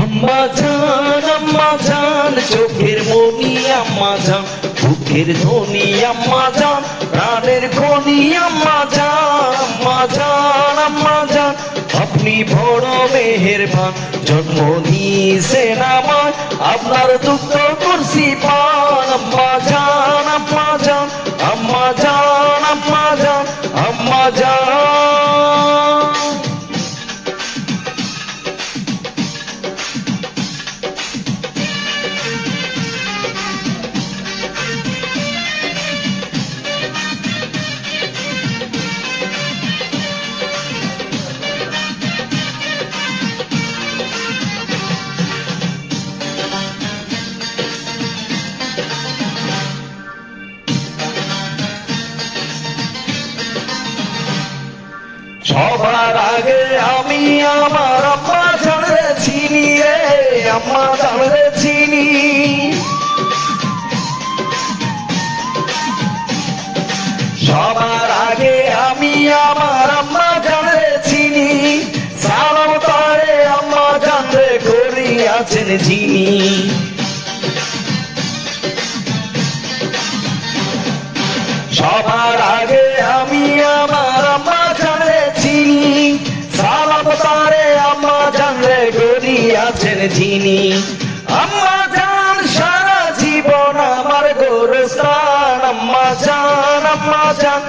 আম্মা জান চোখের মনি আম্মা জান, বুকের ধ্বনি আম্মা জান, প্রাণের খনি আম্মা জান। আম্মা জান আম্মা জান আপনি বড় মেহেরবান, জন্ম দিয়েছেন আমায় আপনার দুঃখ করছি পান। আম্মা জান আম্মা জান আম্মা জান আম্মা জান আম্মা জান। সবার আগে আমি আমার আম্মা জানরে চিনি রে, আম্মা জানরে চিনি। সবার আগে আমি আমার আম্মা জানরে চিনি, সালাম তারে আম্মা জানরে করিয়াছেন যিনি। সবার আগে আমি আমার আম্মা জানরে চিনি, সালাম তারে আম্মা জানরে করিয়াছেন যিনি। আম্মা জান সারা জীবন আমার গোরস্থান। আম্মা জান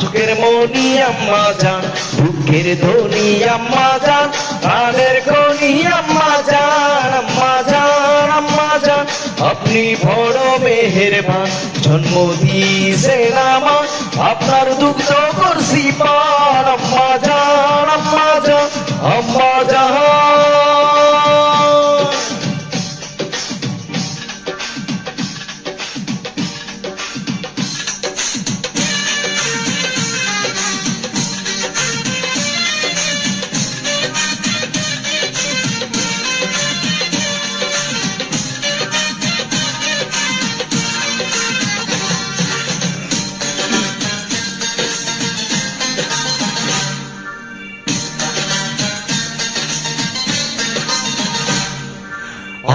চোখের মনি আম্মা জান, বুকের ধ্বনি আম্মা জান, প্রাণের খনি আম্মা জান। আম্মা জান আম্মা জান আপনি বড় মেহেরবান, জন্ম দিয়েছেন আমায় আপনার দুঃখ করছি পান। আম্মা জান আম্মা জান আম্মা জান।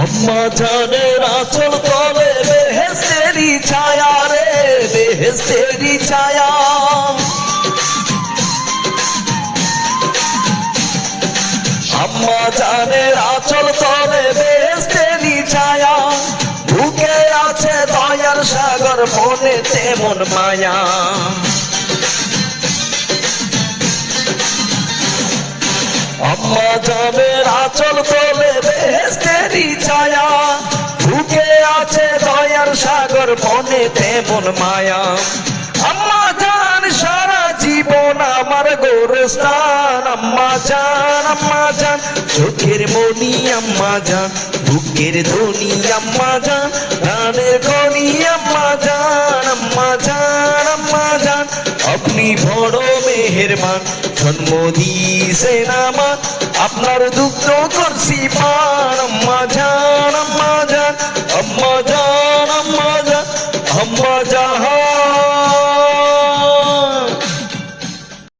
আম্মা জানের আঁচল তলে বেহেশতেরি ছায়া রে, বেহেশতেরি ছায়া। আম্মা জানের আঁচল তলে বেহেশতেরি ছায়া, বুকে আছে দয়ার সাগর, মনে তেমন মায়া। আম্মা জানের আঁচল তলে বেহেশতেরি ছায়া, বুকে আছে দয়ার সাগর, মনে তেমন মায়া। আম্মা জান সারা জীবন আমার গোরস্থান। আম্মা জান চোখের মনি আম্মা জান, বুকের ধ্বনি আম্মা জান, প্রাণের খনি আম্মা জান। আম্মা জান আপনি বড় মেহেরবান, জন্ম দিয়েছেন আমার আপনার দুঃখ করছি পান। আম্মা জান আম্মা জান আম্মা